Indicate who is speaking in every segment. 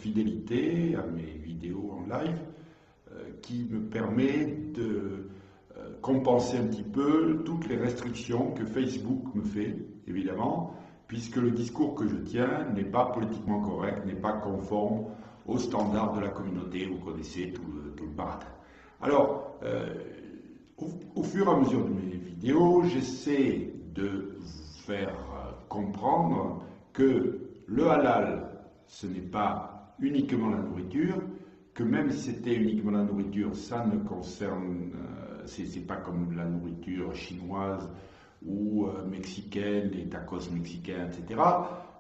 Speaker 1: fidélité à mes vidéos en live qui me permet de compenser un petit peu toutes les restrictions que Facebook me fait, évidemment, puisque le discours que je tiens n'est pas politiquement correct, n'est pas conforme aux standards de la communauté. Vous connaissez tout le baratin. Alors, au fur et à mesure de mes vidéos, j'essaie de vous faire comprendre que le halal, ce n'est pas uniquement la nourriture, que même si c'était uniquement la nourriture, ça ne concerne, c'est pas comme la nourriture chinoise ou mexicaine, les tacos mexicains, etc.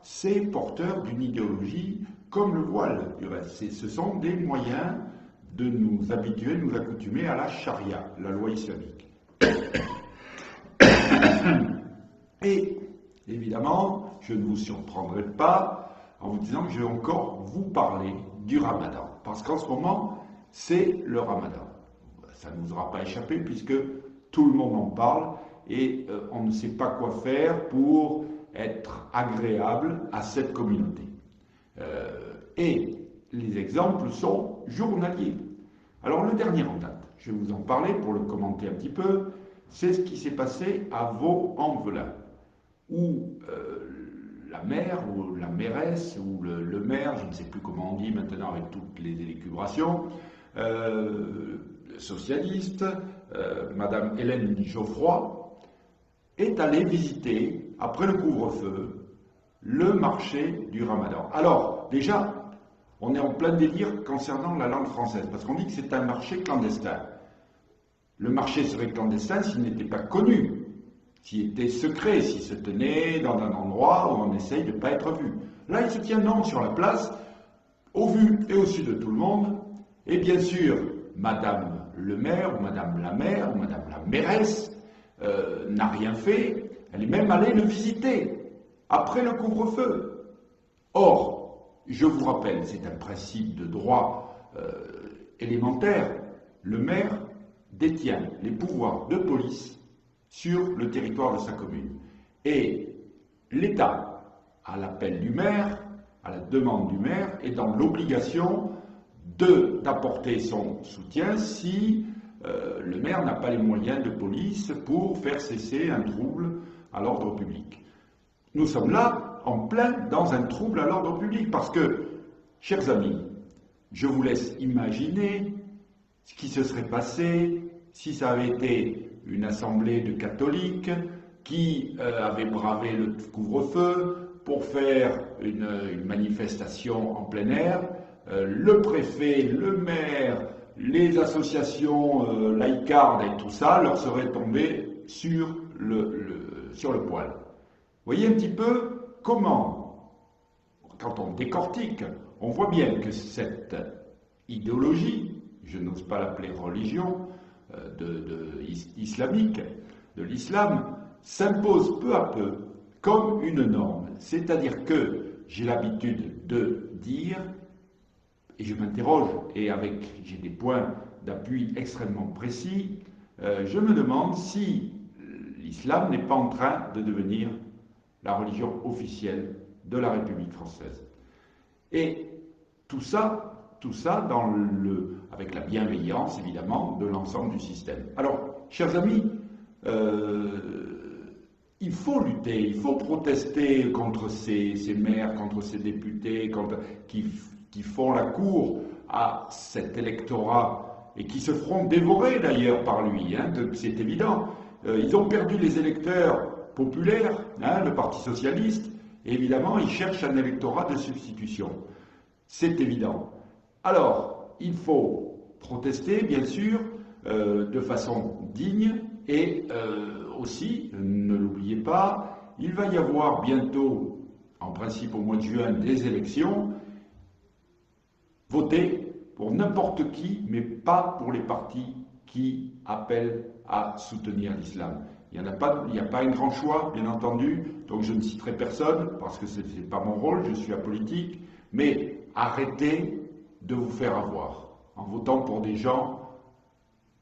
Speaker 1: C'est porteur d'une idéologie comme le voile, du reste. Ce sont des moyens de nous habituer, de nous accoutumer à la charia, la loi islamique. Et évidemment, je ne vous surprendrai pas en vous disant que je vais encore vous parler du Ramadan. Parce qu'en ce moment, c'est le Ramadan. Ça ne nous aura pas échappé puisque tout le monde en parle et on ne sait pas quoi faire pour être agréable à cette communauté. Et les exemples sont journaliers. Alors le dernier en date, je vais vous en parler pour le commenter un petit peu, c'est ce qui s'est passé à Vaux-en-Velin, où la mère ou la mairesse ou le maire, je ne sais plus comment on dit maintenant avec toutes les élucubrations, socialiste, Madame Hélène Geoffroy, est allée visiter, après le couvre-feu, le marché du Ramadan. Alors, déjà, on est en plein délire concernant la langue française, parce qu'on dit que c'est un marché clandestin. Le marché serait clandestin s'il n'était pas connu, s'il était secret, s'il se tenait dans un endroit où on essaye de ne pas être vu. Là, il se tient non sur la place, au vu et au su de tout le monde, et bien sûr, Madame le maire, ou Madame la maire, ou Madame la mairesse, n'a rien fait, elle est même allée le visiter, après le couvre-feu. Or, je vous rappelle, c'est un principe de droit élémentaire, le maire détient les pouvoirs de police sur le territoire de sa commune. Et l'État, à l'appel du maire, à la demande du maire, est dans l'obligation d'apporter son soutien si le maire n'a pas les moyens de police pour faire cesser un trouble à l'ordre public. Nous sommes là en plein dans un trouble à l'ordre public parce que, chers amis, je vous laisse imaginer ce qui se serait passé si ça avait été une assemblée de catholiques qui avaient bravé le couvre-feu pour faire une manifestation en plein air. Le préfet, le maire, les associations laïcardes et tout ça leur seraient tombés sur le poil. Vous voyez un petit peu comment, quand on décortique, on voit bien que cette idéologie, je n'ose pas l'appeler religion, islamique, de l'islam, s'impose peu à peu comme une norme. C'est-à-dire que j'ai l'habitude de dire, et je m'interroge, et j'ai des points d'appui extrêmement précis, je me demande si l'islam n'est pas en train de devenir la religion officielle de la République française. Et tout ça avec la bienveillance, évidemment, de l'ensemble du système. Alors, chers amis, il faut lutter, il faut protester contre ces maires, contre ces députés qui font la cour à cet électorat et qui se feront dévorer d'ailleurs par lui, c'est évident. Ils ont perdu les électeurs populaires, le Parti socialiste, et évidemment, ils cherchent un électorat de substitution. C'est évident. Alors, il faut protester, bien sûr, de façon digne, et aussi, ne l'oubliez pas, il va y avoir bientôt, en principe au mois de juin, des élections. Votez pour n'importe qui, mais pas pour les partis qui appellent à soutenir l'islam. Il n'y a pas un grand choix, bien entendu, donc je ne citerai personne, parce que ce n'est pas mon rôle, je suis apolitique, mais arrêtez de vous faire avoir en votant pour des gens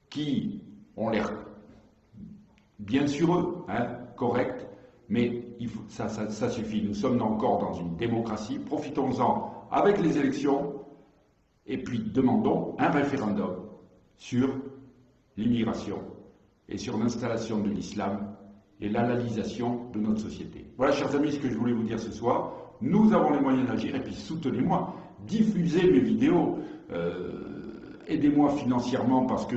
Speaker 1: qui ont l'air bien sur eux, corrects, mais ça suffit. Nous sommes encore dans une démocratie, profitons-en avec les élections, et puis demandons un référendum sur l'immigration et sur l'installation de l'islam et l'halalisation de notre société. Voilà, chers amis, ce que je voulais vous dire ce soir. Nous avons les moyens d'agir, et puis soutenez-moi, diffusez mes vidéos, aidez-moi financièrement parce que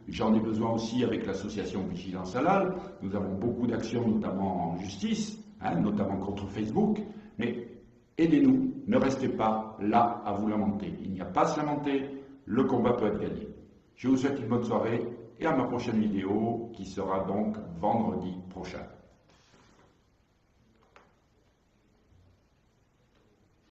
Speaker 1: j'en ai besoin aussi avec l'association Vigilance Halal. Nous avons beaucoup d'actions, notamment en justice, notamment contre Facebook, mais aidez-nous, ne restez pas là à vous lamenter. Il n'y a pas à se lamenter, le combat peut être gagné. Je vous souhaite une bonne soirée et à ma prochaine vidéo qui sera donc vendredi prochain.